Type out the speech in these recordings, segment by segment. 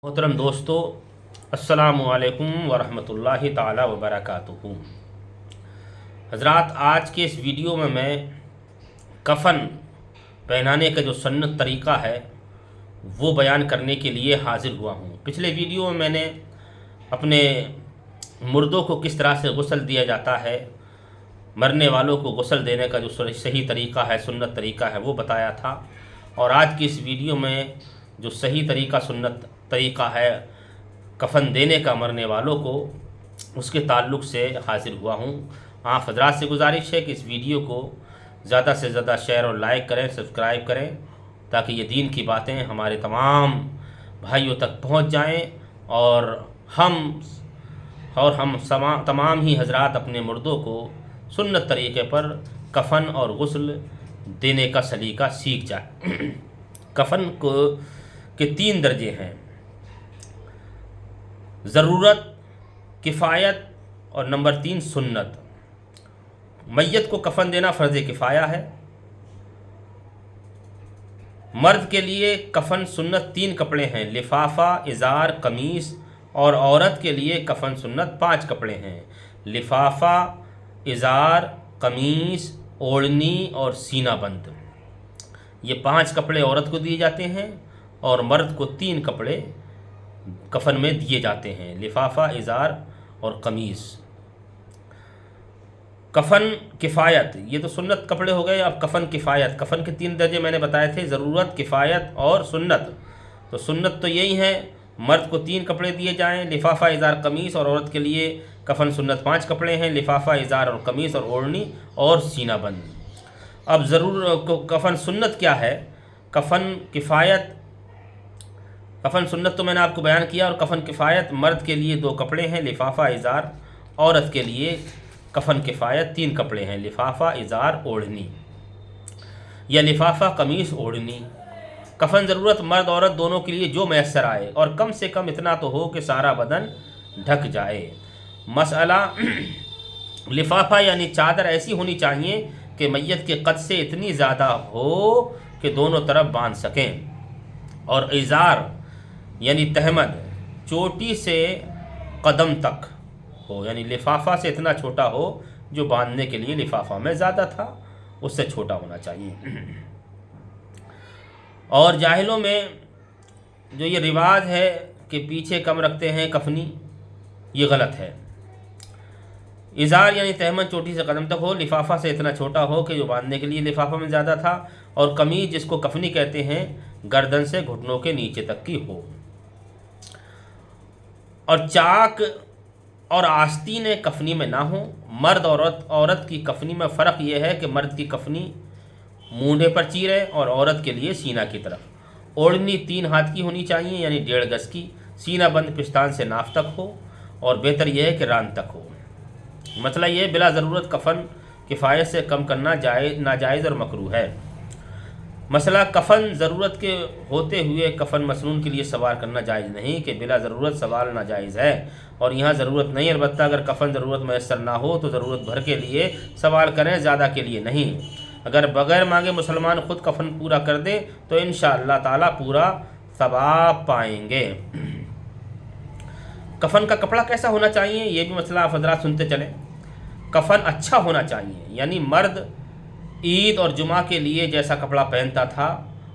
मोहतरम दोस्तों, अस्सलामु अलैकुम वरहमतुल्लाहि ताला वबरकातुहू। हज़रात, आज के इस वीडियो में मैं कफ़न पहनाने का जो सुन्नत तरीक़ा है वो बयान करने के लिए हाज़िर हुआ हूँ। पिछले वीडियो में मैंने अपने मुर्दों को किस तरह से गुस्ल दिया जाता है, मरने वालों को गुस्ल देने का जो सही तरीक़ा है, सुन्नत तरीक़ा है, वो बताया था। और आज की इस वीडियो में जो सही तरीक़ा सुन्नत तरीक़ा है कफ़न देने का मरने वालों को, उसके ताल्लुक़ से हाज़िर हुआ हूँ। आप हज़रात से गुजारिश है कि इस वीडियो को ज़्यादा से ज़्यादा शेयर और लाइक करें, सब्सक्राइब करें, ताकि ये दीन की बातें हमारे तमाम भाइयों तक पहुँच जाएँ और हम तमाम ही हज़रात अपने मुर्दों को सुन्नत तरीक़े पर कफ़न और गुस्ल देने का सलीका सीख जाए। कफ़न के 3 दर्जे हैं: ज़रूरत, किफ़ायत और नंबर 3 सुन्नत। मैयत को कफ़न देना फ़र्ज़ किफ़ाया है। मर्द के लिए कफ़न सुन्नत 3 कपड़े हैं: लिफाफा, इज़ार, कमीज़। और औरत के लिए कफ़न सुन्नत 5 कपड़े हैं: लिफाफा, इज़ार, कमीज़, ओढ़नी और सीना बंद। ये 5 कपड़े औरत को दिए जाते हैं और मर्द को 3 कपड़े कफ़न में दिए जाते हैं: लिफाफा, इज़ार और कमीज़। कफ़न किफ़ायत, ये तो सुन्नत कपड़े हो गए। अब कफ़न किफ़ायत, कफ़न के 3 दर्जे मैंने बताए थे: ज़रूरत, किफ़ायत और सुन्नत। तो सुन्नत तो यही है, मर्द को 3 कपड़े दिए जाएं: लिफाफा, इज़ार, कमीज़। और औरत के लिए कफ़न सुन्नत 5 कपड़े हैं: लिफाफा, इज़ार और कमीज़ और ओढ़नी और सीना बंद। अब कफ़न सुन्नत क्या है? कफ़न किफ़ायत, कफ़न सुन्नत तो मैंने आपको बयान किया। और कफ़न किफ़ायत, मर्द के लिए 2 कपड़े हैं: लिफाफा, इज़ार। औरत के लिए कफ़न किफ़ायत 3 कपड़े हैं: लिफाफा, इज़ार, ओढ़नी, या लिफाफा, कमीज़, ओढ़नी। कफ़न ज़रूरत मर्द औरत दोनों के लिए जो मैसर आए, और कम से कम इतना तो हो कि सारा बदन ढक जाए। मसला, लिफाफा यानी चादर ऐसी होनी चाहिए कि मैयत के कद से इतनी ज़्यादा हो कि दोनों तरफ बांध सकें। और इज़ार यानी तहमद चोटी से कदम तक हो, यानी लिफाफा से इतना छोटा हो जो बांधने के लिए लिफाफा में ज़्यादा था, उससे छोटा होना चाहिए। और जाहिलों में जो ये रिवाज है कि पीछे कम रखते हैं कफनी, ये गलत है। इज़ार यानी तहमद चोटी से कदम तक हो, लिफाफा से इतना छोटा हो कि जो बांधने के लिए लिफाफा में ज़्यादा था। और कमीज जिसको कफनी कहते हैं, गर्दन से घुटनों के नीचे तक की हो। और चाक और आस्तीन कफनी में ना हो। मर्द और औरत की कफनी में फ़र्क यह है कि मर्द की कफनी मूंढे पर चीरे और औरत के लिए सीना की तरफ। ओढ़नी 3 हाथ की होनी चाहिए, यानी 1.5 गज की। सीना बंद पिस्तान से नाफ तक हो, और बेहतर यह है कि रान तक हो। मसला ये, बिला ज़रूरत कफ़न किफ़ायत से कम करना नाजायज़ और मकरूह है। मसला, कफ़न ज़रूरत के होते हुए कफ़न मसनून के लिए सवाल करना जायज़ नहीं, कि बिला ज़रूरत सवाल नाजायज़ है। और यहाँ ज़रूरत नहीं, अलबत्ता अगर कफ़न ज़रूरत मैसर ना हो तो ज़रूरत भर के लिए सवाल करें, ज़्यादा के लिए नहीं। अगर बग़ैर मांगे मुसलमान ख़ुद कफ़न पूरा कर दे तो इंशाअल्लाह ताला पूरा सवाब पाएंगे। कफ़न का कपड़ा कैसा होना चाहिए, ये भी मसला आप हज़रात सुनते चलें। कफ़न अच्छा होना चाहिए, यानी मर्द ईद और जुमा के लिए जैसा कपड़ा पहनता था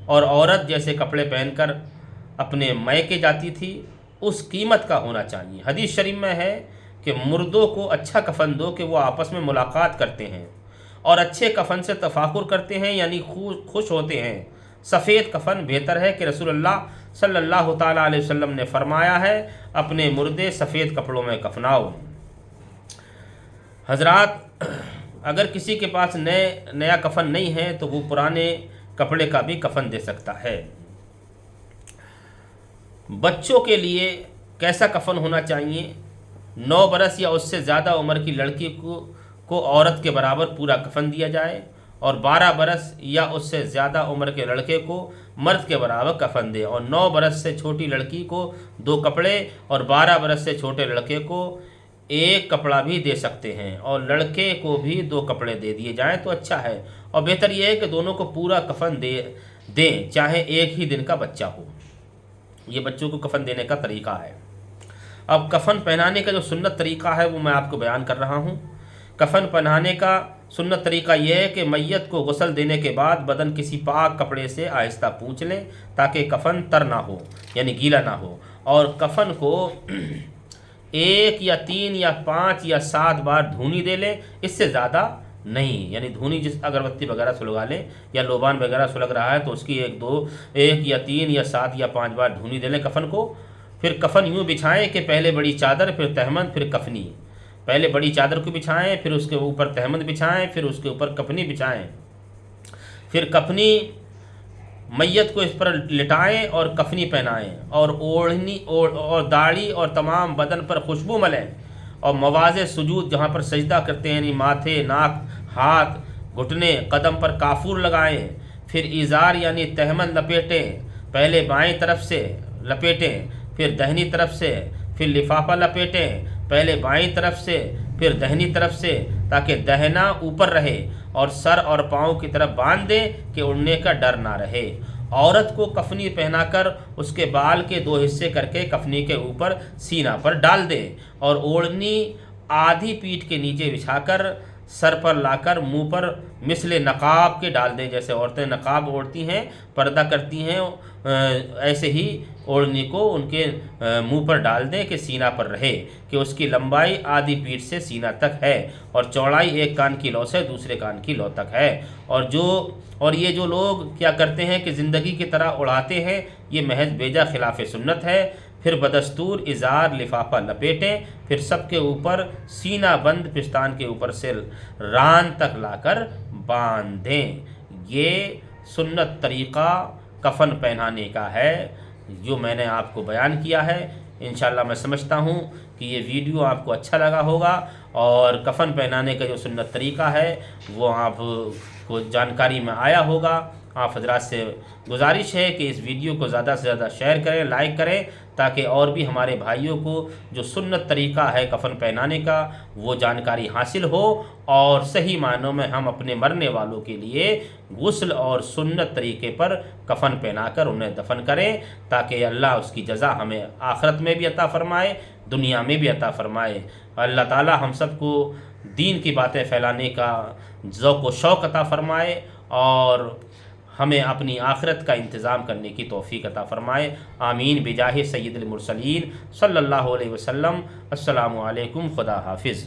और औरत जैसे कपड़े पहनकर अपने मैके जाती थी, उस कीमत का होना चाहिए। हदीस शरीफ में है कि मुर्दों को अच्छा कफ़न दो कि वो आपस में मुलाकात करते हैं और अच्छे कफ़न से तफाकुर करते हैं, यानी खुश होते हैं। सफ़ेद कफ़न बेहतर है कि रसूलुल्लाह सल्लल्लाहु ताला अलैहि वसल्लम ने फरमाया है, अपने मुर्दे सफ़ेद कपड़ों में कफनाओ। हज़रात, अगर किसी के पास नया कफ़न नहीं है तो वो पुराने कपड़े का भी कफ़न दे सकता है। बच्चों के लिए कैसा कफ़न होना चाहिए? 9 बरस या उससे ज़्यादा उम्र की लड़की को औरत के बराबर पूरा कफ़न दिया जाए, और 12 बरस या उससे ज़्यादा उम्र के लड़के को मर्द के बराबर कफ़न दे। और 9 बरस से छोटी लड़की को 2 कपड़े और 12 बरस से छोटे लड़के को 1 कपड़ा भी दे सकते हैं, और लड़के को भी 2 कपड़े दे दिए जाएं तो अच्छा है। और बेहतर यह है कि दोनों को पूरा कफ़न दें, चाहे एक ही दिन का बच्चा हो। ये बच्चों को कफ़न देने का तरीक़ा है। अब कफ़न पहनाने का जो सुन्नत तरीक़ा है वो मैं आपको बयान कर रहा हूँ। कफ़न पहनाने का सुन्नत तरीक़ा ये है कि मैयत को गुस्ल देने के बाद बदन किसी पाक कपड़े से आहिस्ता पोंछ लें ताकि कफ़न तर ना हो, यानी गीला ना हो, और कफ़न को 1 या 3 या 5 या 7 बार धूनी दे लें, इससे ज़्यादा नहीं। यानी धूनी जिस अगरबत्ती वगैरह सुलगा लें या लोबान वगैरह सुलग रहा है तो उसकी 1 या 3 या 7 या 5 बार धूनी दे लें कफ़न को। फिर कफ़न यूँ बिछाएं कि पहले बड़ी चादर, फिर तहमद, फिर कफनी। पहले बड़ी चादर को बिछाएं, फिर उसके ऊपर तहमद बिछाएं, फिर उसके ऊपर कफनी बिछाएं, फिर कफनी मैयत को इस पर लिटाएं और कफनी पहनाएं, और ओढ़नी और दाढ़ी और तमाम बदन पर खुशबू मलें, और मवाज़े सुजूद जहाँ पर सजदा करते हैं यानी माथे, नाक, हाथ, घुटने, कदम पर काफूर लगाएं। फिर इज़ार यानी तहमद लपेटें, पहले बाएं तरफ से लपेटें, फिर दाहिनी तरफ से, फिर लिफाफा लपेटें, पहले बाईं तरफ से फिर दाहिनी तरफ से, ताकि दाहिना ऊपर रहे, और सर और पाँव की तरफ बांध दें कि उड़ने का डर ना रहे। औरत को कफनी पहनाकर उसके बाल के 2 हिस्से करके कफनी के ऊपर सीना पर डाल दें, और ओढ़नी आधी पीठ के नीचे बिछाकर सर पर लाकर मुंह पर मिसले नकाब के डाल दें। जैसे औरतें नकाब ओढ़ती हैं, पर्दा करती हैं, ऐसे ही ओढ़नी को उनके मुंह पर डाल दें कि सीना पर रहे, कि उसकी लंबाई आधी पीठ से सीना तक है और चौड़ाई एक कान की लौ से दूसरे कान की लौ तक है। और ये जो लोग क्या करते हैं कि ज़िंदगी की तरह उड़ाते हैं, ये महज बेजा खिलाफ सुन्नत है। फिर बदस्तूर इज़ार लिफाफा लपेटें, फिर सबके ऊपर सीना बंद पिस्तान के ऊपर से रान तक लाकर बांध दें। ये सुन्नत तरीक़ा कफ़न पहनाने का है जो मैंने आपको बयान किया है। इंशाअल्लाह मैं समझता हूँ कि ये वीडियो आपको अच्छा लगा होगा, और कफ़न पहनाने का जो सुन्नत तरीक़ा है वो आपको जानकारी में आया होगा। आप हजरात से गुजारिश है कि इस वीडियो को ज़्यादा से ज़्यादा शेयर करें, लाइक करें, ताकि और भी हमारे भाइयों को जो सुन्नत तरीक़ा है कफ़न पहनाने का वो जानकारी हासिल हो, और सही मायनों में हम अपने मरने वालों के लिए गुस्ल और सुन्नत तरीक़े पर कफ़न पहनाकर उन्हें दफन करें, ताकि अल्लाह उसकी जज़ा हमें आखिरत में भी अता फ़रमाए, दुनिया में भी अता फ़रमाए। अल्लाह ताला हम सबको दीन की बातें फैलाने का ज़ौक़ व शौक़ अता फ़रमाए, और हमें अपनी आखिरत का इंतज़ाम करने की तौफ़ीक़ अता फ़रमाए। आमीन बिजाहि सय्यिदिल मुरसलीन सल्लल्लाहु अलैहि वसल्लम। अस्सलामु अलैकुम, खुदा हाफिज़।